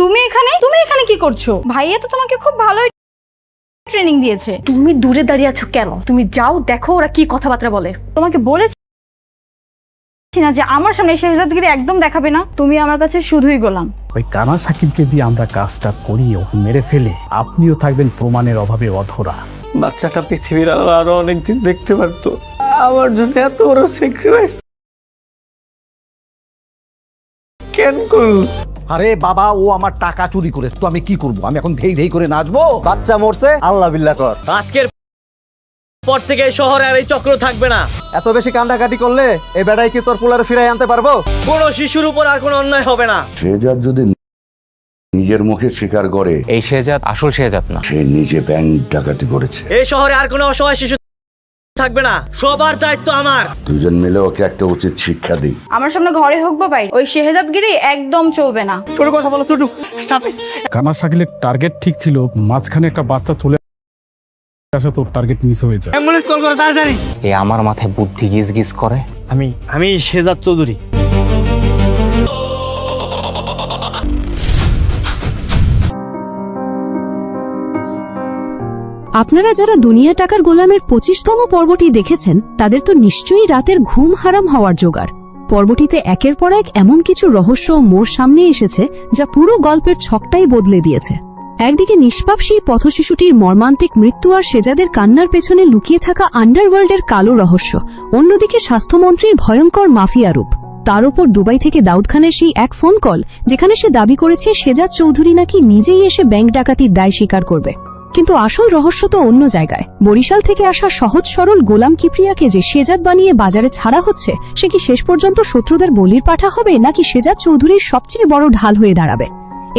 তুমি এখানে কি করছো? ভাইয়া তো তোমাকে খুব ভালোই ট্রেনিং দিয়েছে। তুমি দূরে দাঁড়িয়ে আছো কেন? তুমি যাও দেখো ওরা কি কথাবার্তা বলে। তোমাকে বলেছি না যে আমার সামনে শেহজাদগিরি একদম দেখাবে না। তুমি আমার কাছে শুধুই গোলাম। ওই কানা শাকিলকে দিয়ে আমরা কাজটা করি, ওকে মেরে ফেলে আপনিও থাকবেন প্রমাণের অভাবে অধরা। বাচ্চাটা পৃথিবীর আরো অনেকদিন দেখতে পারতো। আমার জন্য এত বড় স্যাক্রিফাইস কেন করল? আরে বাবা, ও আমার টাকা চুরি করেছে, তো আমি কি করব? আমি এখন ধেই ধেই করে নাচবো? বাচ্চা মরছে, আল্লাহ বিল্লাহ কর। আজকের পর থেকে এই শহরে আর এই চক্র থাকবে না। এত বেশি কান্দাকাটি করলে এই বেড়াই কি তোর পোলারে ফিরাই আনতে পারবো? কোনো শিশুর উপর আর কোনো অন্যায় হবে না। শেহজাদ যদি নিজের মুখে স্বীকার করে এই শেহজাদ আসল শেহজাদ না, সে নিজে ব্যাংক ডাকাতি করেছে, এই শহরে আর কোনো অসহায় শিশু থাকবে না। সবার দায়িত্ব আমার। দুজন মিলে ওকে একটা উচিত শিক্ষা দিই। আমার সামনে ঘরে হোক বা বাইরে, ওই শেহজাদগিরি একদম চলবে না। ছোট কথা বলো ছোট। কানা শাকিলের টার্গেট ঠিক ছিল, মাঝখানে একটা বাচ্চা তুলে আসা, তো টার্গেট মিস হয়ে যায়। অ্যাম্বুলেন্স কল করো তাড়াতাড়ি। এ আমার মাথায় বুদ্ধি গিজ গিজ করে। আমি শেহজাদ চৌধুরী। আপনারা যারা দুনিয়া টাকার গোলামের 25তম পর্বটি দেখেছেন তাদের তো নিশ্চয়ই রাতের ঘুম হারাম হওয়ার জোগাড়। পর্বটিতে একের পর এক এমন কিছু রহস্য মোর সামনে এসেছে যা পুরো গল্পের ছকটাই বদলে দিয়েছে। একদিকে নিষ্পাপ সেই পথশিশুটির মর্মান্তিক মৃত্যু আর শেজাদের কান্নার পেছনে লুকিয়ে থাকা আন্ডারওয়ার্ল্ডের কালো রহস্য, অন্যদিকে স্বাস্থ্যমন্ত্রীর ভয়ঙ্কর মাফিয়া রূপ। তার ওপর দুবাই থেকে দাউদ খানের সেই এক ফোন কল যেখানে সে দাবি করেছে শেজাদ চৌধুরী নাকি নিজেই এসে ব্যাংক ডাকাতির দায় স্বীকার করবে। কিন্তু আসল রহস্য তো অন্য জায়গায়। বরিশাল থেকে আসা সহজ সরল গোলাম কিপ্রিয়াকে যে শেজাদ বানিয়ে বাজারে ছাড়া হচ্ছে, সে কি শেষ পর্যন্ত শত্রুদের বলির পাঠা হবে নাকি শেজাদ চৌধুরীর সবচেয়ে বড় ঢাল হয়ে দাঁড়াবে?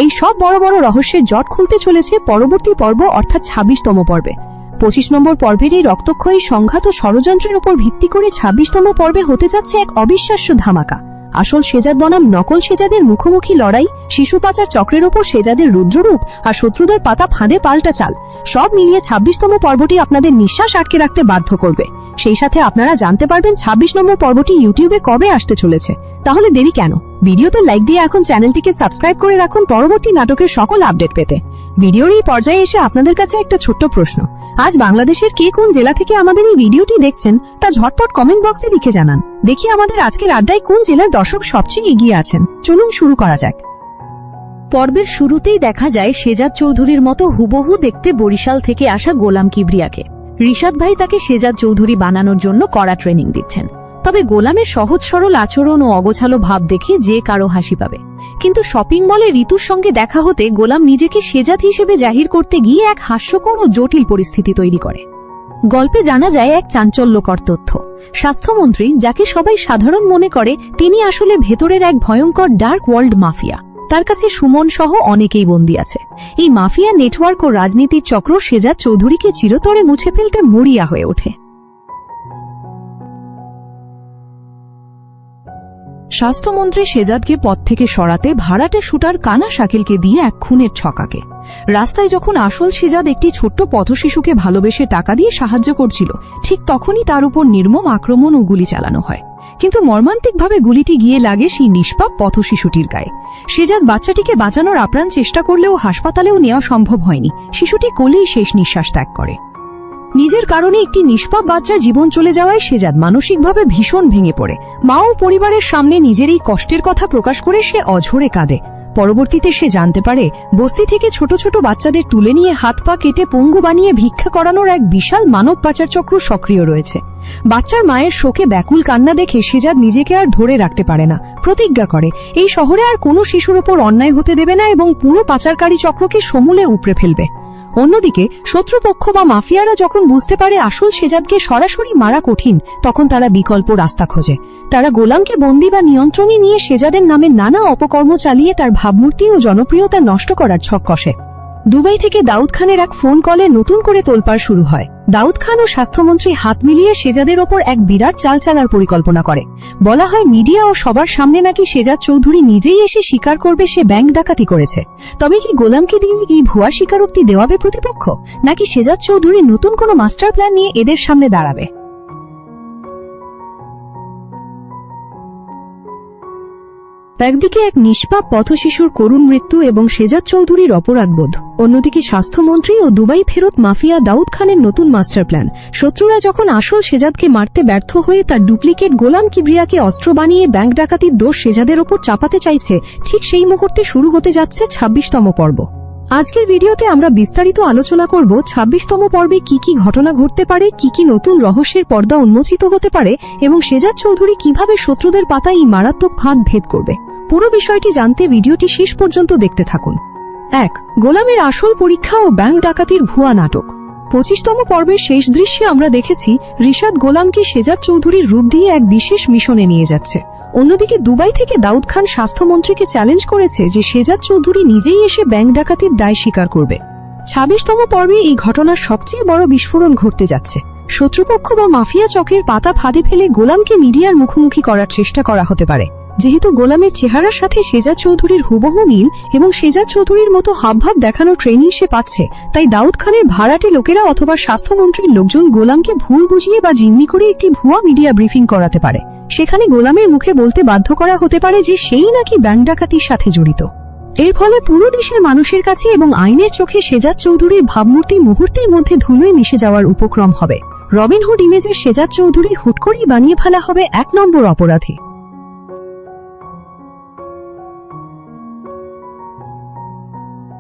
এই সব বড় বড় রহস্যের জট খুলতে চলেছে পরবর্তী পর্ব অর্থাৎ ২৬তম পর্বে। ২৫ নম্বর পর্বের এই রক্তক্ষয়ী সংঘাত ও ষড়যন্ত্রের উপর ভিত্তি করে ২৬তম পর্বে হতে যাচ্ছে এক অবিশ্বাস্য ধামাকা। আসল শেজাদ বনাম নকল শেজাদের মুখোমুখি লড়াই, শিশু পাচার চক্রের ওপর শেজাদের রুদ্ররূপ আর শত্রুদের পাতা ফাঁদে পাল্টা চাল, সব মিলিয়ে ২৬তম পর্বটি আপনাদের নিঃশ্বাস আটকে রাখতে বাধ্য করবে। সেই সাথে আপনারা জানতে পারবেন ২৬ নম্বর পর্বটি ইউটিউবে কবে আসতে চলেছে। তাহলে দেরি কেন? ভিডিওতে লাইক দিয়ে এখন চ্যানেলটিকে সাবস্ক্রাইব করে রাখুন পরবর্তী নাটকের সকল আপডেট পেতে। ভিডিওর এই পর্যায়ে এসে আপনাদের কাছে একটা ছোট্ট প্রশ্ন। আজ বাংলাদেশের কে কোন জেলা থেকে আমাদের এই ভিডিওটি দেখছেন তা ঝটপট কমেন্ট বক্সে লিখে জানান। দেখি আমাদের আজকের আড্ডায় কোন জেলার দর্শক সবচেয়ে এগিয়ে আছেন। চলুন শুরু করা যাক। পর্বের শুরুতেই দেখা যায় শেজাদ চৌধুরীর মতো হুবহু দেখতে বরিশাল থেকে আসা গোলাম কিবরিয়াকে। রিশাদ ভাই তাকে শেজাদ চৌধুরী বানানোর জন্য কড়া ট্রেনিং দিচ্ছেন। তবে গোলামের সহজ সরল আচরণ ও অগোছালো ভাব দেখে যে কারো হাসি পাবে। কিন্তু শপিং মলে ঋতুর সঙ্গে দেখা হতে গোলাম নিজেকে শেজাদ হিসেবে জাহির করতে গিয়ে এক হাস্যকর ও জটিল পরিস্থিতি তৈরি করে। গল্পে জানা যায় এক চাঞ্চল্যকর তথ্য। স্বাস্থ্যমন্ত্রী, যাকে সবাই সাধারণ মনে করে, তিনি আসলে ভেতরের এক ভয়ঙ্কর ডার্ক ওয়ার্ল্ড মাফিয়া। তার কাছে সুমন সহ অনেকেই বন্দী আছে। এই মাফিয়া নেটওয়ার্ক ও রাজনীতির চক্র শেজাদ চৌধুরীকে চিরতরে মুছে ফেলতে মরিয়া হয়ে ওঠে। স্বাস্থ্যমন্ত্রী শেজাদকে পদ থেকে সরাতে ভাড়াটে শুটার কানা শাকিলকে দিয়ে এক খুনের ছকাকে। রাস্তায় যখন আসল শেজাদ একটি ছোট্ট পথশিশুকে ভালোবেসে টাকা দিয়ে সাহায্য করছিল, ঠিক তখনই তার উপর নির্মম আক্রমণ ও গুলি চালানো হয়। কিন্তু মর্মান্তিকভাবে গুলিটি গিয়ে লাগে সেই নিষ্পাপ পথশিশুটির গায়ে। শেজাদ বাচ্চাটিকে বাঁচানোর আপ্রাণ চেষ্টা করলেও হাসপাতালেও নেওয়া সম্ভব হয়নি। শিশুটি কোলেই শেষ নিঃশ্বাস ত্যাগ করে। নিজের কারণে একটি নিষ্পাপ বাচ্চার জীবন চলে যাওয়ায় শেজাদ মানসিকভাবে ভীষণ ভেঙে পড়ে। মা ও পরিবারের সামনে নিজের এই কষ্টের কথা প্রকাশ করে সে অঝরে কাঁদে। পরবর্তীতে সে জানতে পারে বস্তি থেকে ছোট ছোট বাচ্চাদের তুলে নিয়ে হাত পা কেটে পঙ্গু বানিয়ে ভিক্ষা করানোর এক বিশাল মানব পাচার চক্র সক্রিয় রয়েছে। বাচ্চার মায়ের শোকে ব্যাকুল কান্না দেখে শেজাদ নিজেকে আর ধরে রাখতে পারে না। প্রতিজ্ঞা করে এই শহরে আর কোনো শিশুর ওপর অন্যায় হতে দেবে না এবং পুরো পাচারকারী চক্রকে সমূলে উপড়ে ফেলবে। অন্যদিকে শত্রুপক্ষ বা মাফিয়ারা যখন বুঝতে পারে আসল শেজাদকে সরাসরি মারা কঠিন, তখন তারা বিকল্প রাস্তা খোঁজে। তারা গোলামকে বন্দী বা নিয়ন্ত্রণে নিয়ে শেজাদের নামে নানা অপকর্ম চালিয়ে তার ভাবমূর্তি ও জনপ্রিয়তা নষ্ট করার ছক কষে। দুবাই থেকে দাউদ খানের এক ফোন কলে নতুন করে তোলপাড় শুরু হয়। দাউদ খান ও স্বাস্থ্যমন্ত্রী হাত মিলিয়ে শেজাদের ওপর এক বিরাট চাল চালার পরিকল্পনা করে। বলা হয় মিডিয়া ও সবার সামনে নাকি শেজাদ চৌধুরী নিজেই এসে স্বীকার করবে সে ব্যাংক ডাকাতি করেছে। তবে কি গোলামকে দিয়ে এই ভুয়া স্বীকারোক্তি দেওয়াবে প্রতিপক্ষ, নাকি শেজাদ চৌধুরী নতুন কোনো মাস্টার প্ল্যান নিয়ে এদের সামনে দাঁড়াবে? একদিকে এক নিষ্পাপ পথশিশুর করুণ মৃত্যু এবং শেজাদ চৌধুরীর অপরাধবোধ, অন্যদিকে স্বাস্থ্যমন্ত্রী ও দুবাই ফেরত মাফিয়া দাউদ খানের নতুন মাস্টার প্ল্যান। শত্রুরা যখন আসল শেজাদকে মারতে ব্যর্থ হয়ে তার ডুপ্লিকেট গোলাম কিবরিয়াকে অস্ত্র বানিয়ে ব্যাংক ডাকাতির দোষ শেজাদের ওপর চাপাতে চাইছে, ঠিক সেই মুহূর্তে শুরু হতে যাচ্ছে ২৬তম পর্ব। আজকের ভিডিওতে আমরা বিস্তারিত আলোচনা করব ২৬তম পর্বে কি কি ঘটনা ঘটতে পারে, কি কি নতুন রহস্যের পর্দা উন্মোচিত হতে পারে এবং শেজাদ চৌধুরী কিভাবে শত্রুদের পাতায় এই মারাত্মক ফাঁদ ভেদ করবে। পুরো বিষয়টি জানতে ভিডিওটি শেষ পর্যন্ত দেখতে থাকুন। ১. গোলামের আসল পরীক্ষা ও ব্যাংক ডাকাতির ভুয়া নাটক। ২৫তম পর্বের শেষ দৃশ্যে আমরা দেখেছি রিশাদ গোলামকে শেজাদ চৌধুরীর রূপ দিয়ে এক বিশেষ মিশনে নিয়ে যাচ্ছে। অন্যদিকে দুবাই থেকে দাউদ খান স্বাস্থ্যমন্ত্রীকে চ্যালেঞ্জ করেছে যে শেজাদ চৌধুরী নিজেই এসে ব্যাংক ডাকাতির দায় স্বীকার করবে। ২৬তম পর্বে এই ঘটনার সবচেয়ে বড় বিস্ফোরণ ঘটতে যাচ্ছে। শত্রুপক্ষ বা মাফিয়া চকের পাতা ফাঁদে ফেলে গোলামকে মিডিয়ার মুখোমুখি করার চেষ্টা করা হতে পারে। যেহেতু গোলামের চেহারার সাথে শেজাদ চৌধুরীর হুবহু মিল এবং শেজাদ চৌধুরীর মতো হাবভাব দেখানোর ট্রেনিং সে পাচ্ছে, তাই দাউদ খানের ভাড়াটে লোকেরা অথবা স্বাস্থ্যমন্ত্রীর লোকজন গোলামকে ভুল বুঝিয়ে বা জিম্মি করে একটি ভুয়া মিডিয়া ব্রিফিং করাতে পারে। সেখানে গোলামের মুখে বলতে বাধ্য করা হতে পারে যে সেই নাকি ব্যাংক ডাকাতির সাথে জড়িত। এর ফলে পুরো দেশের মানুষের কাছে এবং আইনের চোখে শেজাদ চৌধুরীর ভাবমূর্তি মুহূর্তের মধ্যে ধুলোয় মিশে যাওয়ার উপক্রম হবে। রবিনহুড ইমেজের শেজাদ চৌধুরী হুট করেই বানিয়ে ফেলা হবে ১ নম্বর অপরাধী।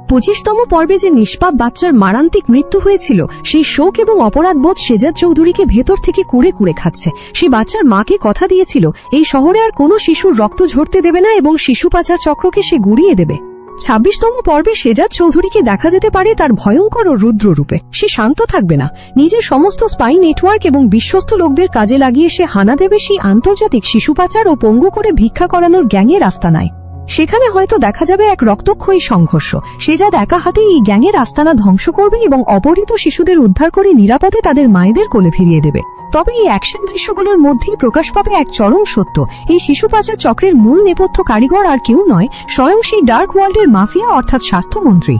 ২৫তম পর্বে যে নিষ্পাপ বাচ্চার মারান্তিক মৃত্যু হয়েছিল, সেই শোক এবং অপরাধবোধ শেজাদ চৌধুরীকে ভেতর থেকে কুড়ে কুড়ে খাচ্ছে। সে বাচ্চার মাকে কথা দিয়েছিল এই শহরে আর কোনো শিশুর রক্ত ঝরতে দেবে না এবং শিশু পাচার চক্রকে সে গুড়িয়ে দেবে। ২৬তম পর্বে শেজাদ চৌধুরীকে দেখা যেতে পারে তার ভয়ঙ্কর ও রুদ্র রূপে। সে শান্ত থাকবে না, নিজের সমস্ত স্পাই নেটওয়ার্ক এবং বিশ্বস্ত লোকদের কাজে লাগিয়ে সে হানা দেবে সেই আন্তর্জাতিক শিশু পাচার ও পঙ্গু করে ভিক্ষা করানোর গ্যাংয়ের আস্তানায়। সেখানে হয়তো দেখা যাবে এক রক্তক্ষয়ী সংঘর্ষ। শেজাদ একা হাতেই এই গ্যাংয়ের আস্তানা ধ্বংস করবে এবং অপহৃত শিশুদের উদ্ধার করে নিরাপদে তাদের মায়েদের কোলে ফিরিয়ে দেবে। তবে এই অ্যাকশন দৃশ্যগুলোর মধ্যেই প্রকাশ পাবে এক চরম সত্য: এই শিশু পাচার চক্রের মূল নেপথ্য কারিগর আর কেউ নয়, স্বয়ং সেই ডার্ক ওয়ার্ল্ডের মাফিয়া অর্থাৎ স্বাস্থ্যমন্ত্রী।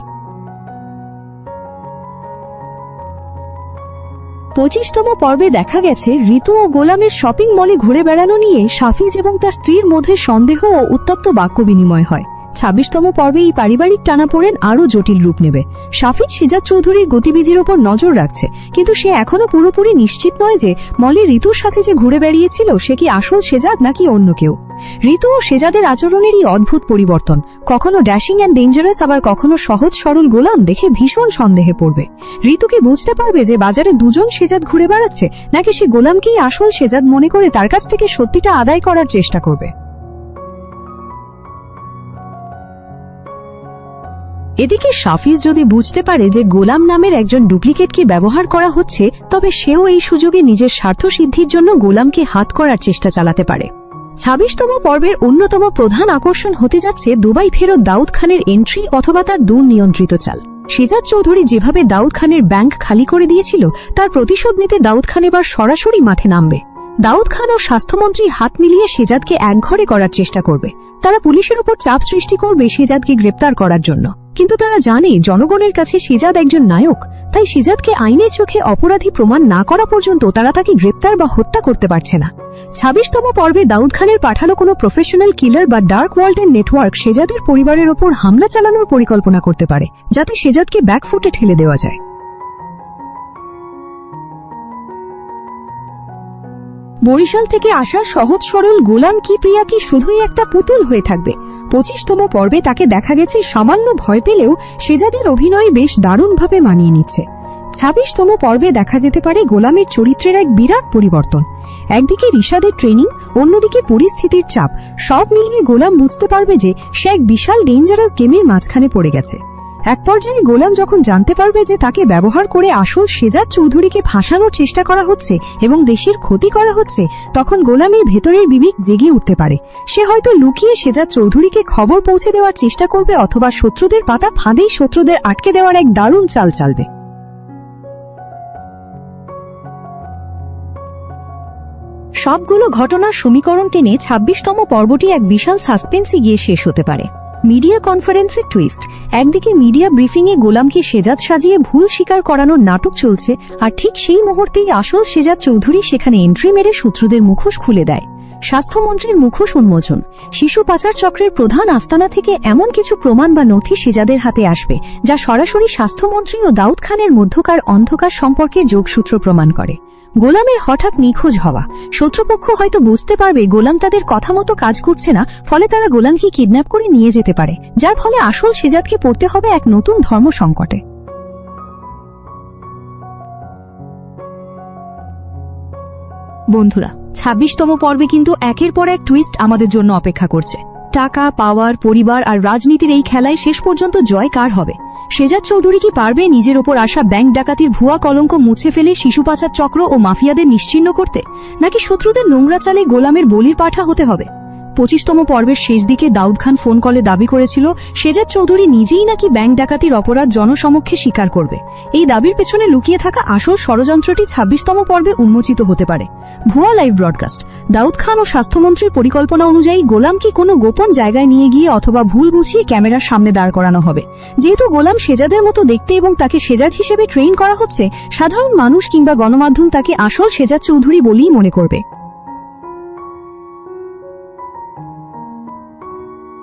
২৫তম পর্বে দেখা গেছে ঋতু ও গোলামের শপিং মলে ঘুরে বেড়ানো নিয়ে সাফিজ এবং তার স্ত্রীর মধ্যে সন্দেহ ও উত্তপ্ত বাক্য বিনিময় হয়। ২৬তম পর্বে এই পারিবারিক টানাপোড়েন আরও জটিল রূপ নেবে। সাফিজ শেজাদ চৌধুরীর গতিবিধির ওপর নজর রাখছে, কিন্তু সে এখনো পুরোপুরি নিশ্চিত নয় যে মলে ঋতুর সাথে যে ঘুরে বেড়িয়েছিল সে কি আসল শেজাদ নাকি অন্য কেউ। ঋতু ও শেজাদের আচরণেরই অদ্ভুত পরিবর্তন, কখনো ড্যাশিং অ্যান্ড ডেঞ্জারাস, আবার কখনো সহজ সরল গোলাম দেখে ভীষণ সন্দেহে পড়বে। ঋতু কি বুঝতে পারবে যে বাজারে দুজন শেজাদ ঘুরে বেড়াচ্ছে, নাকি সে গোলামকেই আসল শেজাদ মনে করে তার কাছ থেকে সত্যিটা আদায় করার চেষ্টা করবে? এদিকে সাফিজ যদি বুঝতে পারে যে গোলাম নামের একজন ডুপ্লিকেটকে ব্যবহার করা হচ্ছে, তবে সেও এই সুযোগে নিজের স্বার্থ সিদ্ধির জন্য গোলামকে হাত করার চেষ্টা চালাতে পারে। ২৬তম পর্বের অন্যতম প্রধান আকর্ষণ হতে যাচ্ছে দুবাই ফেরত দাউদ খানের এন্ট্রি অথবা তার দুর্নিয়ন্ত্রিত চাল। শেজাদ চৌধুরী যেভাবে দাউদ খানের ব্যাংক খালি করে দিয়েছিল, তার প্রতিশোধ নিতে দাউদ খান এবার সরাসরি মাঠে নামবে। দাউদ খান ও স্বাস্থ্যমন্ত্রী হাত মিলিয়ে শেজাদকে একঘরে করার চেষ্টা করবে। তারা পুলিশের উপর চাপ সৃষ্টি করবে শেজাদকে গ্রেপ্তার করার জন্য, কিন্তু তারা জানে জনগণের কাছে শেজাদ একজন নায়ক, তাই শেজাদকে আইনের চোখে অপরাধী প্রমাণ না করা পর্যন্ত তারা তাকে গ্রেপ্তার বা হত্যা করতে পারছে না। ২৬তম পর্বে দাউদ খানের পাঠানো কোনো প্রফেশনাল কিলার বা ডার্ক ওয়ার্ল্ডের নেটওয়ার্ক শেজাদের পরিবারের ওপর হামলা চালানোর পরিকল্পনা করতে পারে, যাতে শেজাদকে ব্যাকফুটে ঠেলে দেওয়া যায়। বরিশাল থেকে আসা সহজ সরল গোলাম কিবরিয়া কি শুধুই একটা পুতুল হয়ে থাকবে? ২৫তম পর্বে তাকে দেখা গেছে সামান্য ভয় পেলেও শেজাদের অভিনয় বেশ দারুণভাবে মানিয়ে নিচ্ছে। ২৬তম পর্বে দেখা যেতে পারে গোলামের চরিত্রের এক বিরাট পরিবর্তন। একদিকে রিশাদের ট্রেনিং, অন্যদিকে পরিস্থিতির চাপ, সব মিলিয়ে গোলাম বুঝতে পারবে যে সে এক বিশাল ডেঞ্জারাস গেমের মাঝখানে পড়ে গেছে। এক পর্যায়ে গোলাম যখন জানতে পারবে যে তাকে ব্যবহার করে আসল শেজাদ চৌধুরীকে ফাঁসানোর চেষ্টা করা হচ্ছে এবং দেশের ক্ষতি করা হচ্ছে, তখন গোলামের ভেতরের বিবেক জেগে উঠতে পারে। সে হয়তো লুকিয়ে শেজাদ চৌধুরীকে খবর পৌঁছে দেওয়ার চেষ্টা করবে, অথবা শত্রুদের পাতা ফাঁদেই শত্রুদের আটকে দেওয়ার এক দারুণ চাল চালবে। সবগুলো ঘটনার সমীকরণ টেনে ২৬তম পর্বটি এক বিশাল সাসপেন্সে গিয়ে শেষ হতে পারে। মিডিয়া কনফারেন্সের টুইস্ট, একদিকে মিডিয়া ব্রিফিংয়ে গোলামকে শেজাদ সাজিয়ে ভুল স্বীকার করানোর নাটক চলছে, আর ঠিক সেই মুহূর্তেই আসল শেজাদ চৌধুরী সেখানে এন্ট্রি মেরে শত্রুদের মুখোশ খুলে দেয়। স্বাস্থ্যমন্ত্রীর মুখোশ উন্মোচন। শিশু পাচার চক্রের প্রধান আস্তানা থেকে এমন কিছু প্রমাণ বা নথি শেজাদের হাতে আসবে যা সরাসরি স্বাস্থ্যমন্ত্রী ও দাউদ খানের মধ্যকার অন্ধকার সম্পর্কের যোগসূত্র প্রমাণ করে। গোলামের হঠাৎ নিখোঁজ হওয়া। শত্রুপক্ষ হয়তো বুঝতে পারবে গোলাম তাদের কথা মতো কাজ করছে না, ফলে তারা গোলামকে কিডন্যাপ করে নিয়ে যেতে পারে, যার ফলে আসল শেজাদকে পড়তে হবে এক নতুন ধর্ম সংকটে। বন্ধুরা, 26তম পর্বে কিন্তু একের পর এক টুইস্ট আমাদের জন্য অপেক্ষা করছে। টাকা, পাওয়ার, পরিবার আর রাজনীতির এই খেলায় শেষ পর্যন্ত জয় কার হবে? শেজাদ চৌধুরী কি পারবে নিজের ওপর আসা ব্যাংক ডাকাতির ভুয়া কলঙ্ক মুছে ফেলে শিশু পাচার চক্র ও মাফিয়াদের নিশ্চিহ্ন করতে, নাকি শত্রুদের নোংরা চালে গোলামের বলির পাঠা হতে হবে? 25তম পর্বের শেষ দিকে দাউদ খান ফোন কলে দাবি করেছিল শেজাদ চৌধুরী নিজেই নাকি ব্যাংক ডাকাতির অপরাধ জনসমক্ষে স্বীকার করবে। এই দাবির পেছনে লুকিয়ে থাকা আসল ষড়যন্ত্রটি 26তম পর্বে উন্মোচিত হতে পারে। ভুয়া লাইভ ব্রডকাস্ট। দাউদ খান ও স্বাস্থ্যমন্ত্রীর পরিকল্পনা অনুযায়ী গোলামকে কোনো গোপন জায়গায় নিয়ে গিয়ে অথবা ভুল বুঝিয়ে ক্যামেরার সামনে দাঁড় করানো হবে। যেহেতু গোলাম শেজাদের মতো দেখতে এবং তাকে শেজাদ হিসেবে ট্রেন করা হচ্ছে, সাধারণ মানুষ কিংবা গণমাধ্যম তাকে আসল শেজাদ চৌধুরী বলেই মনে করবে।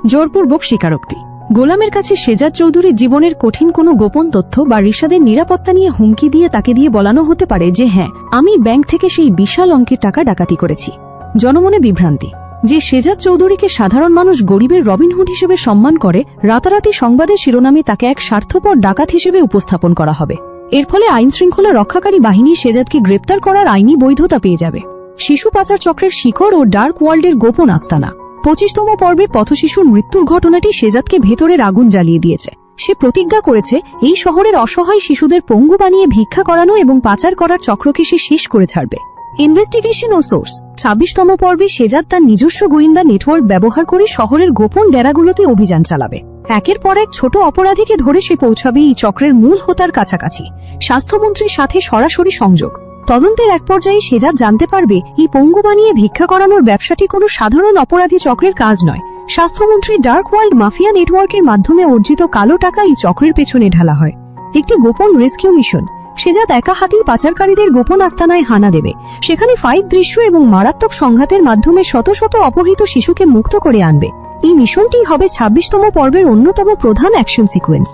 জোরপূর্বক স্বীকারোক্তি। গোলামের কাছে শেজাদ চৌধুরীর জীবনের কঠিন কোনো গোপন তথ্য বা রিশাদের নিরাপত্তা নিয়ে হুমকি দিয়ে তাকে দিয়ে বলানো হতে পারে যে হ্যাঁ, আমি ব্যাংক থেকে সেই বিশাল অঙ্কের টাকা ডাকাতি করেছি। জনমনে বিভ্রান্তি। যে শেজাদ চৌধুরীকে সাধারণ মানুষ গরিবের রবিনহুড হিসেবে সম্মান করে, রাতারাতি সংবাদের শিরোনামে তাকে এক স্বার্থপর ডাকাত হিসেবে উপস্থাপন করা হবে। এর ফলে আইন শৃঙ্খলা রক্ষাকারী বাহিনী শেজাদকে গ্রেপ্তার করার আইনি বৈধতা পেয়ে যাবে। শিশু পাচার চক্রের শিকড় ও ডার্ক ওয়ার্ল্ডের গোপন আস্তানা। 25তম পর্বে পথশিশুর মৃত্যুর ঘটনাটি শেজাদকে ভেতরের আগুন জ্বালিয়ে দিয়েছে। সে প্রতিজ্ঞা করেছে এই শহরের অসহায় শিশুদের পঙ্গু বানিয়ে ভিক্ষা করানো এবং পাচার করার চক্রকে সে শেষ করে ছাড়বে। ইনভেস্টিগেশন ও সোর্স। 26তম পর্বে শেজাদ তার নিজস্ব গোয়েন্দা নেটওয়ার্ক ব্যবহার করে শহরের গোপন ডেরাগুলোতে অভিযান চালাবে। একের পর এক ছোট অপরাধীকে ধরে সে পৌঁছাবে এই চক্রের মূল হোতার কাছাকাছি। স্বাস্থ্যমন্ত্রীর সাথে সরাসরি সংযোগ। তদন্তের এক পর্যায়ে শেজাদ জানতে পারবে এই পঙ্গু বানিয়ে ভিক্ষা করানোর ব্যবসাটি কোনো সাধারণ অপরাধী চক্রের কাজ নয়। স্বাস্থ্যমন্ত্রী ডার্ক ওয়ার্ল্ড মাফিয়া নেটওয়ার্কের মাধ্যমে অর্জিত কালো টাকা এই চক্রের পেছনে ঢালা হয়। একটি গোপন রেস্কিউ মিশন। শেজাদ একা হাতেই পাচারকারীদের গোপন আস্তানায় হানা দেবে। সেখানে ফাইট দৃশ্য এবং মারাত্মক সংঘাতের মাধ্যমে শত শত অপহৃত শিশুকে মুক্ত করে আনবে। এই মিশনটি হবে 26তম পর্বের অন্যতম প্রধান অ্যাকশন সিকোয়েন্স।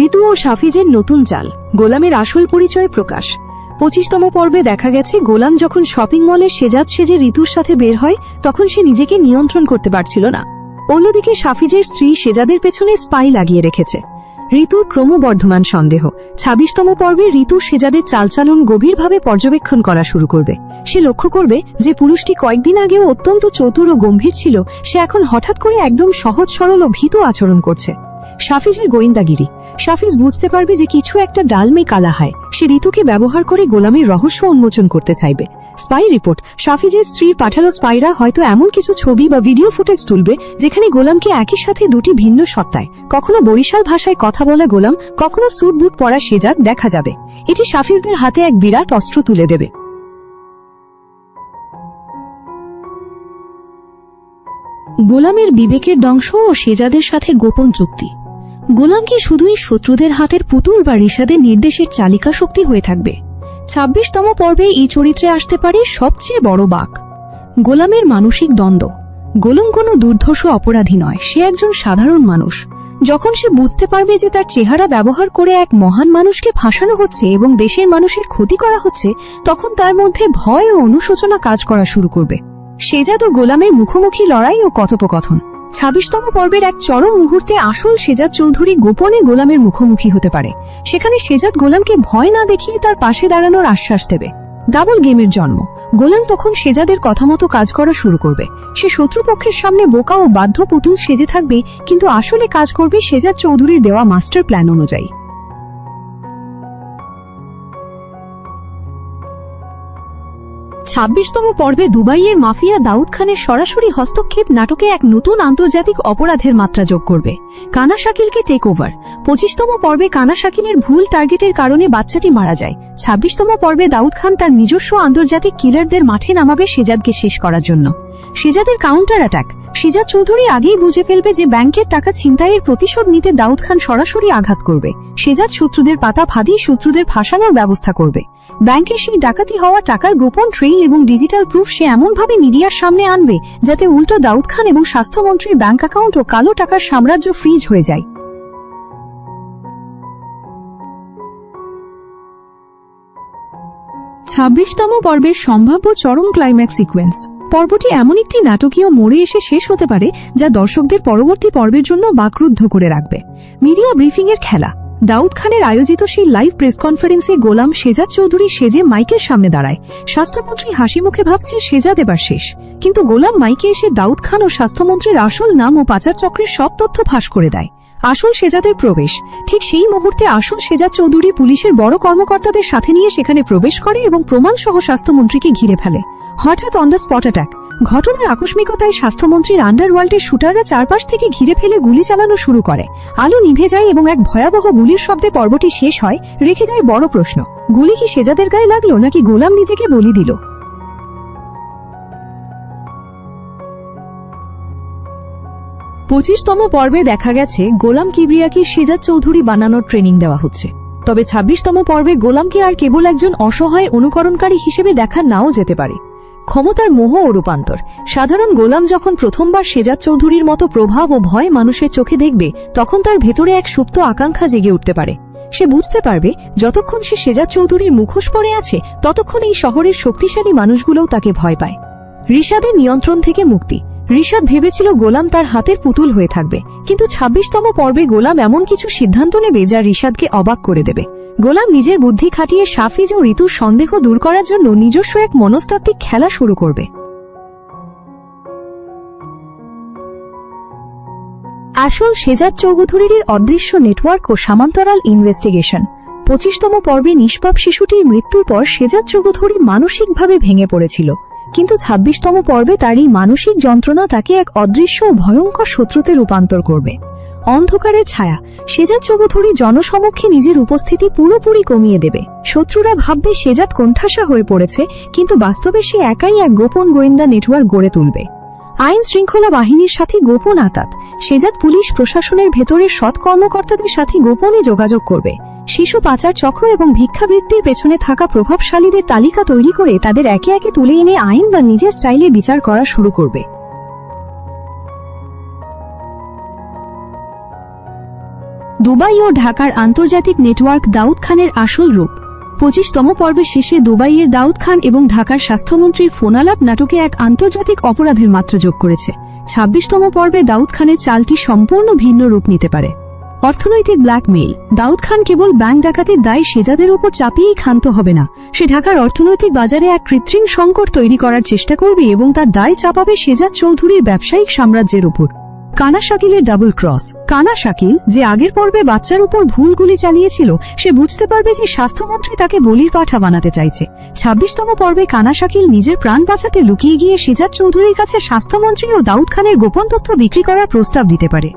ঋতু ও সাফিজের নতুন চাল। গোলামের আসল পরিচয় প্রকাশ। 25তম পর্বে দেখা গেছে গোলাম যখন শপিং মলে শেজাদ সেজে ঋতুর সাথে বের হয়, তখন সে নিজেকে নিয়ন্ত্রণ করতে পারছিল না। অন্যদিকে সাফিজের স্ত্রী শেজাদের পেছনে স্পাই লাগিয়ে রেখেছে। ঋতুর ক্রমবর্ধমান সন্দেহ। 26তম পর্বে ঋতু শেজাদের চালচালন গভীরভাবে পর্যবেক্ষণ করা শুরু করবে। সে লক্ষ্য করবে যে পুরুষটি কয়েকদিন আগেও অত্যন্ত চতুর ও গম্ভীর ছিল, সে এখন হঠাৎ করে একদম সহজ সরল ও ভীত আচরণ করছে। সাফিজের গোয়েন্দাগিরি। সাফিজ বুঝতে পারবে যে কিছু একটা ডালমে কালা হয়। সে ঋতুকে ব্যবহার করে গোলামের রহস্য উন্মোচন করতে চাইবে। Spy report. সাফিজের স্ত্রীর পাঠানো স্পাইরা হয়তো এমন কিছু ছবি বা ভিডিও ফুটেজ তুলবে যেখানে গোলামকে একই সাথে দুটি ভিন্ন সত্তায়, কখনো বরিশাল ভাষায় কথা বলা গোলাম, কখনো স্যুট বুট পরা শেজাদ দেখা যাবে। এটি সাফিজদের হাতে এক বিরাট অস্ত্র তুলে দেবে। গোলামের বিবেকের দংশ ও শেজাদের সাথে গোপন চুক্তি। গোলাম কি শুধুই শত্রুদের হাতের পুতুল বা রিশাদের নির্দেশের চালিকা শক্তি হয়ে থাকবে? 26তম পর্বে এই চরিত্রে আসতে পারে সবচেয়ে বড় বাঁক। গোলামের মানসিক দ্বন্দ্ব। গোলাম কোনো দুর্ধর্ষ অপরাধী নয়, সে একজন সাধারণ মানুষ। যখন সে বুঝতে পারবে যে তার চেহারা ব্যবহার করে এক মহান মানুষকে ফাঁসানো হচ্ছে এবং দেশের মানুষের ক্ষতি করা হচ্ছে, তখন তার মধ্যে ভয় ও অনুশোচনা কাজ করা শুরু করবে। শেজাদ ও গোলামের মুখোমুখি লড়াই ও কথোপকথন। 26তম পর্বের এক চরম মুহূর্তে আসল শেজাদ চৌধুরী গোপনে গোলামের মুখোমুখি হতে পারে। সেখানে শেজাদ গোলামকে ভয় না দেখিয়ে তার পাশে দাঁড়ানোর আশ্বাস দেবে। ডাবল গেমের জন্ম। গোলাম তখন শেজাদের কথা মতো কাজ করা শুরু করবে। সে শত্রুপক্ষের সামনে বোকা ও বাধ্য পুতুল সেজে থাকবে, কিন্তু আসলে কাজ করবে শেজাদ চৌধুরীর দেওয়া মাস্টার প্ল্যান অনুযায়ী। 26তম পর্বে দুবাইয়ের মাফিয়া দাউদ খানের সরাসরি হস্তক্ষেপ নাটকে এক নতুন আন্তর্জাতিক অপরাধের মাত্রা যোগ করবে। কানা শাকিলকে টেক ওভার। 25তম পর্বে কানা শাকিলের ভুল টার্গেটের কারণে বাচ্চাটি মারা যায়। 26তম পর্বে দাউদ খান তার নিজস্ব আন্তর্জাতিক কিলারদের মাঠে নামাবে শেজাদকে শেষ করার জন্য। শেজাদের কাউন্টার অ্যাটাক। শেজাদ চৌধুরী আগেই বুঝে ফেলবে যে ব্যাংকের টাকা ছিনতাইয়ের প্রতিশোধ নিতে দাউদ খান সরাসরি আঘাত করবে। শেজাদ শত্রুদের পাতা ফাঁদিয়ে শত্রুদের ফাঁসানোর ব্যবস্থা করবে। ব্যাংকে সেই ডাকাতি হওয়া টাকার গোপন ট্রেইল এবং ডিজিটাল প্রুফ সে এমনভাবে মিডিয়ার সামনে আনবে যাতে উল্টো দাউদ খান এবং স্বাস্থ্যমন্ত্রীর ব্যাংক অ্যাকাউন্ট ও কালো টাকার সাম্রাজ্য ফ্রিজ হয়ে যায়। 26তম পর্বের সম্ভাব্য চরম ক্লাইম্যাক্স সিকোয়েন্স। পর্বটি এমন একটি নাটকীয় মোড়ে এসে শেষ হতে পারে যা দর্শকদের পরবর্তী পর্বের জন্য বাকরুদ্ধ করে রাখবে। মিডিয়া ব্রিফিং এর খেলা। দাউদ খানের আয়োজিত সেই লাইভ প্রেস কনফারেন্সে গোলাম শেজাদ চৌধুরী সেজে মাইকের সামনে দাঁড়ায়। স্বাস্থ্যমন্ত্রী হাসি মুখে ভাবছে শেজাদ এবার শেষ, কিন্তু গোলাম মাইকে এসে দাউদ খান ও স্বাস্থ্যমন্ত্রীর আসল নাম ও পাচার চক্রের সব তথ্য ফাঁস করে দেয়। আসল শেজাদের প্রবেশ। ঠিক সেই মুহূর্তে আসল শেজাদ চৌধুরী পুলিশের বড় কর্মকর্তাদের সাথে নিয়ে সেখানে প্রবেশ করে এবং প্রমাণসহ স্বাস্থ্যমন্ত্রীকে ঘিরে ফেলে। হঠাৎ অন দ্য স্পট অ্যাটাক। ঘটনার আকস্মিকতায় স্বাস্থ্যমন্ত্রীর আন্ডারওয়ার্ল্ডের শুটাররা চারপাশ থেকে ঘিরে ফেলে গুলি চালানো শুরু করে। আলো নিভে যায় এবং এক ভয়াবহ গুলির শব্দে পর্বটি শেষ হয়। রেখে যায় বড় প্রশ্ন, গুলি কি শেজাদের গায়ে লাগলো নাকি গোলাম নিজেকে বলি দিল? 25তম পর্বে দেখা গেছে গোলাম কিবরিয়াকে শেজাদ চৌধুরী বানানোর ট্রেনিং দেওয়া হচ্ছে। তবে 26তম পর্বে গোলামকে আর কেবল একজন অসহায় অনুকরণকারী হিসেবে দেখা নাও যেতে পারে। ক্ষমতার মোহ ও রূপান্তর। সাধারণ গোলাম যখন প্রথমবার শেজাদ চৌধুরীর মতো প্রভাব ও ভয় মানুষের চোখে দেখবে, তখন তার ভেতরে এক সুপ্ত আকাঙ্ক্ষা জেগে উঠতে পারে। সে বুঝতে পারবে যতক্ষণ সে শেজাদ চৌধুরীর মুখোশ পরে আছে ততক্ষণ এই শহরের শক্তিশালী মানুষগুলোও তাকে ভয় পায়। রিশাদের নিয়ন্ত্রণ থেকে মুক্তি। রিশাদ ভেবেছিল গোলাম তার হাতের পুতুল হয়ে থাকবে, কিন্তু 26তম পর্বে গোলাম এমন কিছু সিদ্ধান্ত নেবে যা রিশাদকে অবাক করে দেবে। গোলাম নিজের বুদ্ধি খাটিয়ে সাফিজ ও ঋতুর সন্দেহ দূর করার জন্য নিজস্ব এক মনস্তাত্ত্বিক খেলা শুরু করবে। আসল শেজাদ চৌধুরীর অদৃশ্য নেটওয়ার্ক ও সমান্তরাল ইনভেস্টিগেশন। 25তম পর্বে নিষ্পাপ শিশুটির মৃত্যুর পর শেজাদ চৌধুরী মানসিকভাবে ভেঙে পড়েছিল, কিন্তু 26তম পর্বে তার এই মানসিক যন্ত্রণা তাকে এক অদৃশ্য ও ভয়ঙ্কর শত্রুতে রূপান্তর করবে। অন্ধকারের ছায়া। শেজাদ চৌধুরী জনসমক্ষে নিজের উপস্থিতি পুরোপুরি কমিয়ে দেবে। শত্রুরা ভাববে শেজাদ কোণঠাসা হয়ে পড়েছে, কিন্তু বাস্তবে সে একাই এক গোপন গোয়েন্দা নেটওয়ার্ক গড়ে তুলবে। আইন শৃঙ্খলা বাহিনীর সাথে গোপন আতাত। শেজাদ পুলিশ প্রশাসনের ভেতরের সৎ কর্মকর্তাদের সাথে গোপনে যোগাযোগ করবে। শিশু পাচার চক্র এবং ভিক্ষাবৃত্তির পেছনে থাকা প্রভাবশালীদের তালিকা তৈরি করে তাদের একে একে তুলে এনে আইন বা নিজের স্টাইলে বিচার করা শুরু করবে। দুবাই ও ঢাকার আন্তর্জাতিক নেটওয়ার্ক। দাউদ খানের আসল রূপ। 25তম পর্বের শেষে দুবাইয়ের দাউদ খান এবং ঢাকার স্বাস্থ্যমন্ত্রীর ফোনালাপ নাটকে এক আন্তর্জাতিক অপরাধের মাত্রা যোগ করেছে। 26তম পর্বে দাউদ খানের চালটি সম্পূর্ণ ভিন্ন রূপ নিতে পারে। অর্থনৈতিক ব্ল্যাকমেইল। দাউদ খান কেবল ব্যাংক ডাকাতির দায় শেজাদের উপর চাপিয়েই ক্ষান্ত হবে না, সে ঢাকার অর্থনৈতিক বাজারে এক কৃত্রিম সংকট তৈরি করার চেষ্টা করবে এবং তার দায় চাপাবে শেজাদ চৌধুরীর ব্যবসায়িক সাম্রাজ্যের উপর। কানা শাকিলের ডাবল ক্রস। কানা শাকিল, যে আগের পর্বে বাচ্চার উপর ভুল গুলি চালিয়েছিল, সে বুঝতে পারবে যে স্বাস্থ্যমন্ত্রী তাকে বলির পাঠা বানাতে চাইছে। 26তম পর্বে কানা শাকিল নিজের প্রাণ বাঁচাতে লুকিয়ে গিয়ে শেজাদ চৌধুরীর কাছে স্বাস্থ্যমন্ত্রী ও দাউদ খানের গোপন তথ্য বিক্রি করার প্রস্তাব দিতে পারে।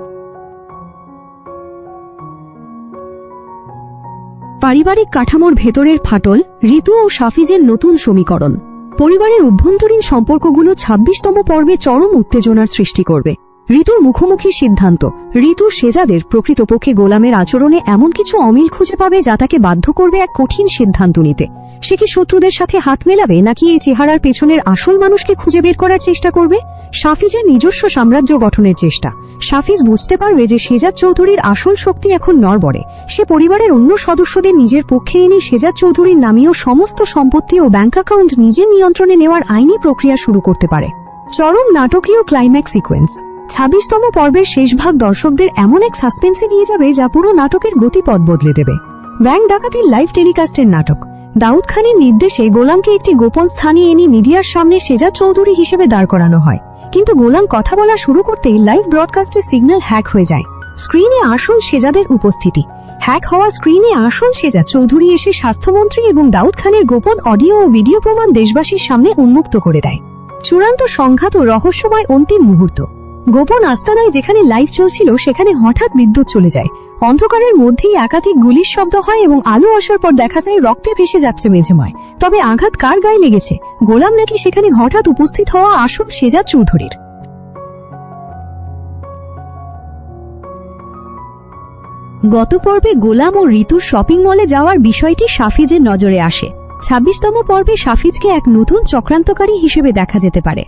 পারিবারিক কাঠামোর ভেতরের ফাটল। ঋতু ও সাফিজের নতুন সমীকরণ। পরিবারের অভ্যন্তরীণ সম্পর্কগুলো 26তম পর্বে চরম উত্তেজনার সৃষ্টি করবে। ঋতুর মুখোমুখি সিদ্ধান্ত। ঋতু শেজাদের প্রকৃতপক্ষে গোলামের আচরণে এমন কিছু অমিল খুঁজে পাবে যা তাকে বাধ্য করবে এক কঠিন সিদ্ধান্ত নিতে। সে কি শত্রুদের সাথে হাত মেলাবে নাকি এই চেহারার পেছনের আসল মানুষকে খুঁজে বের করার চেষ্টা করবে? সাফিজের নিজস্ব সাম্রাজ্য গঠনের চেষ্টা। সাফিজ বুঝতে পারবে যে শেজাদ চৌধুরীর আসল শক্তি এখন নড়বড়ে। সে পরিবারের অন্য সদস্যদের নিজের পক্ষে এনে শেজাদ চৌধুরীর নামীয় সমস্ত সম্পত্তি ও ব্যাংক অ্যাকাউন্ট নিজের নিয়ন্ত্রণে নেওয়ার আইনি প্রক্রিয়া শুরু করতে পারে। চরম নাটকীয় ক্লাইম্যাক্স সিকোয়েন্স। 26তম পর্বের শেষ ভাগ দর্শকদের এমন এক সাসপেন্সে নিয়ে যাবে যা পুরো নাটকের গতিপথ বদলে দেবে। ব্যাংক ডাকাতির লাইভ টেলিকাস্টের নাটক। দাউদ খানের নির্দেশে গোলামকে একটি গোপন স্থানে এনে মিডিয়ার সামনে শেজাদ চৌধুরী হিসেবে দাঁড় করানো হয়, কিন্তু গোলাম কথা বলা শুরু করতেই লাইভ ব্রডকাস্টের সিগন্যাল হ্যাক হয়ে যায়। স্ক্রিনে আসল শেজাদের উপস্থিতি। হ্যাক হওয়া স্ক্রিনে আসল শেজাদ চৌধুরী এসে স্বাস্থ্যমন্ত্রী এবং দাউদ খানের গোপন অডিও ও ভিডিও প্রমাণ দেশবাসীর সামনে উন্মুক্ত করে দেয়। চূড়ান্ত সংঘাত ও রহস্যময় অন্তিম মুহূর্ত। গোপন আস্তানায় যেখানে লাইভ চলছিল সেখানে হঠাৎ বিদ্যুৎ চলে যায়। অন্ধকারের মধ্যেই একাধিক গুলির শব্দ হয় এবং আলো আসার পর দেখা যায় রক্তে ভেসে যাচ্ছে মেঝেময়। তবে আঘাত কার গায়ে লেগেছে? গোলাম নাকি সেখানে হঠাৎ উপস্থিত হওয়া আসল শেজাদ চৌধুরীর? গত পর্বে গোলাম ও ঋতুর শপিং মলে যাওয়ার বিষয়টি সাফিজের নজরে আসে। 26তম পর্বে সাফিজকে এক নতুন চক্রান্তকারী হিসেবে দেখা যেতে পারে।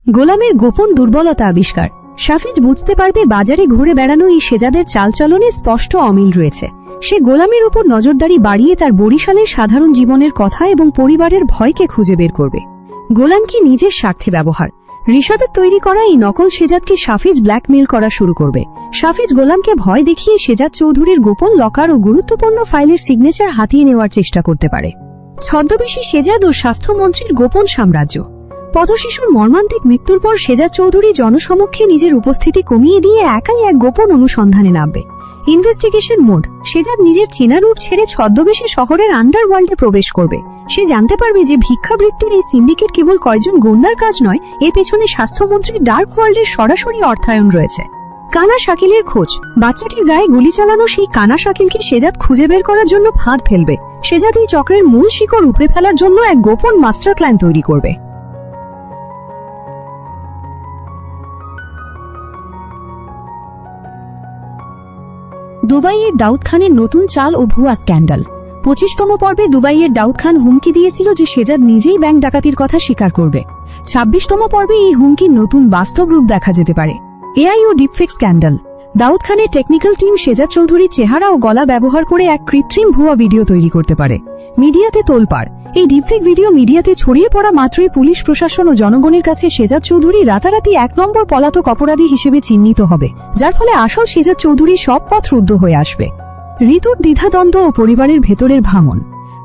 গোলামের গোপন দুর্বলতা আবিষ্কার। সাফিজ বুঝতে পারবে বাজারে ঘুরে বেড়ানো এই শেজাদের চালচলনে স্পষ্ট অমিল রয়েছে। সে গোলামের উপর নজরদারি বাড়িয়ে তার বরিশালের সাধারণ জীবনের কথা এবং পরিবারের ভয়কে খুঁজে বের করবে। গোলামকে নিজের স্বার্থে ব্যবহার। রিশাদের তৈরি করা এই নকল শেজাদকে সাফিজ ব্ল্যাকমেইল করা শুরু করবে। সাফিজ গোলামকে ভয় দেখিয়ে শেজাদ চৌধুরীর গোপন লকার ও গুরুত্বপূর্ণ ফাইলের সিগনেচার হাতিয়ে নেওয়ার চেষ্টা করতে পারে। ছদ্মবেশী শেজাদ ও স্বাস্থ্যমন্ত্রীর গোপন সাম্রাজ্য। পথশিশুর মর্মান্তিক মৃত্যুর পর শেজাদ চৌধুরী জনসমক্ষে নিজের উপস্থিতি কমিয়ে দিয়ে একাই এক গোপন অনুসন্ধানে নামবে। Investigation mode. শেজাদ নিজের চেনা রূপ ছেড়ে ছদ্মবেশী শহরের আন্ডারওয়ার্ল্ডে প্রবেশ করবে। সে জানতে পারবে যে ভিক্ষাবৃত্তির এই সিন্ডিকেট কেবল কয়েকজন গুন্ডার কাজ নয়, এর পেছনে স্বাস্থ্যমন্ত্রীর ডার্ক ওয়ার্ল্ডের সরাসরি অর্থায়ন রয়েছে। কানা শাকিলের খোঁজ। বাচ্চাটির গায়ে গুলি চালানো সেই কানা শাকিলকে শেজাদ খুঁজে বের করার জন্য ফাঁদ ফেলবে। শেজাদ এই চক্রের মূল শিকড় উপড়ে ফেলার জন্য এক গোপন মাস্টার প্ল্যান তৈরি করবে। দুবাইয়ের দাউদ খানের নতুন চাল ও ভুয়া স্ক্যান্ডাল। 25তম পর্বে দুবাইয়ের দাউদ খান হুমকি দিয়েছিল যে শেজাদ নিজেই ব্যাংক ডাকাতির কথা স্বীকার করবে। 26তম পর্বে এই হুমকির নতুন বাস্তব রূপ দেখা যেতে পারে। এআই ও ডিপফেক স্ক্যান্ডাল। দাউদ খানের টেকনিক্যাল টিম শেজাদ চৌধুরীর চেহারা ও গলা ব্যবহার করে এক কৃত্রিম ভুয়া ভিডিও তৈরি করতে পারে। মিডিয়াতে তোলপাড়। এই ডিপফেক ভিডিও মিডিয়াতে ছড়িয়ে পড়া মাত্রই পুলিশ প্রশাসন ও জনগণের কাছে শেজাদ চৌধুরী রাতারাতি 1 নম্বর পলাতক অপরাধী হিসেবে চিহ্নিত হবে, যার ফলে আসল শেজাদ চৌধুরীর সব পথ রুদ্ধ হয়ে আসবে। ঋতুর দ্বিধাদ্বন্দ্ব ও পরিবারের ভেতরের ভাঙন।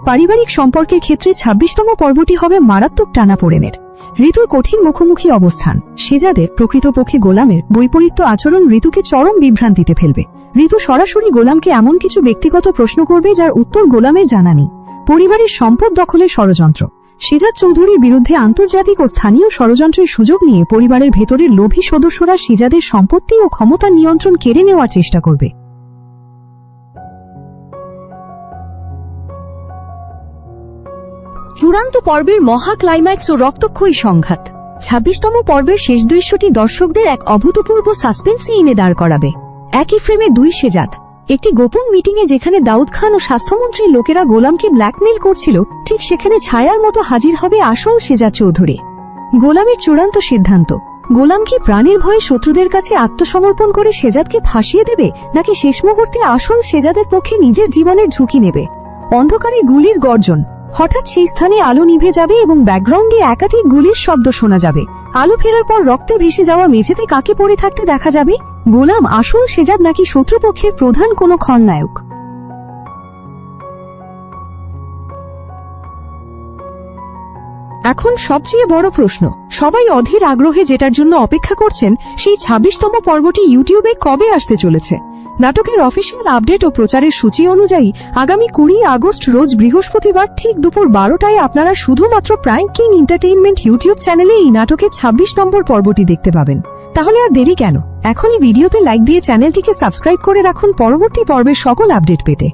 পারিবারিক সম্পর্কের ক্ষেত্রে 26তম পর্বটি হবে মারাত্মক টানাপোড়েনের। ঋতুর কঠিন মুখোমুখি অবস্থান। শেজাদের প্রকৃতপক্ষে গোলামের বৈপরীত্য আচরণ ঋতুকে চরম বিভ্রান্তিতে ফেলবে। ঋতু সরাসরি গোলামকে এমন কিছু ব্যক্তিগত প্রশ্ন করবে যার উত্তর গোলামের জানা নেই। পরিবারের সম্পদ দখলের ষড়যন্ত্র। শেজাদ চৌধুরীর বিরুদ্ধে আন্তর্জাতিক ও স্থানীয় ষড়যন্ত্রের সুযোগ নিয়ে পরিবারের ভেতরের লোভী সদস্যরা শেজাদের সম্পত্তি ও ক্ষমতা নিয়ন্ত্রণ কেড়ে নেওয়ার চেষ্টা করবে। চূড়ান্ত পর্বের মহা ক্লাইম্যাক্স ও রক্তক্ষয়ী সংঘাত। 26তম পর্বের শেষ দৃশ্যটি দর্শকদের এক অভূতপূর্ব সাসপেন্সে এনে দাঁড় করাবে। একই ফ্রেমে 2 শেজাদ। একটি গোপন মিটিংয়ে যেখানে দাউদ খান ও স্বাস্থ্যমন্ত্রীর লোকেরা গোলামকে ব্ল্যাকমেইল করছিল, ঠিক সেখানে ছায়ার মতো হাজির হবে আসল শেজাদ চৌধুরী। গোলামের চূড়ান্ত সিদ্ধান্ত। গোলাম কি প্রাণের ভয়ে শত্রুদের কাছে আত্মসমর্পণ করে শেজাদকে ফাঁসিয়ে দেবে, নাকি শেষ মুহূর্তে আসল শেজাদের পক্ষে নিজের জীবনের ঝুঁকি নেবে? অন্ধকারে গুলির গর্জন। হঠাৎ সেই স্থানে আলো নিভে যাবে এবং ব্যাকগ্রাউন্ডে একাধিক গুলির শব্দ শোনা যাবে। আলো ফেরার পর রক্তে ভেসে যাওয়া মেঝেতে কাকে পড়ে থাকতে দেখা যাবে? গোলাম আসল শেজাদ নাকি শত্রুপক্ষের প্রধান কোনো খলনায়ক? এখন সবচেয়ে বড় প্রশ্ন, সবাই অধীর আগ্রহে যেটার জন্য অপেক্ষা করছেন, সেই 26তম পর্বটি ইউটিউবে কবে আসতে চলেছে? নাটকের অফিসিয়াল আপডেট ও প্রচারের সূচি অনুযায়ী আগামী 20 আগস্ট রোজ বৃহস্পতিবার ঠিক দুপুর 12টায় আপনারা শুধুমাত্র প্রাইম কিং এন্টারটেইনমেন্ট ইউটিউব চ্যানেলে এই নাটকের 26 নম্বর পর্বটি দেখতে পাবেন। তাহলে আর দেরি কেন? এখনই ভিডিওতে লাইক দিয়ে চ্যানেলটিকে সাবস্ক্রাইব করে রাখুন পরবর্তী পর্বের সকল আপডেট পেতে।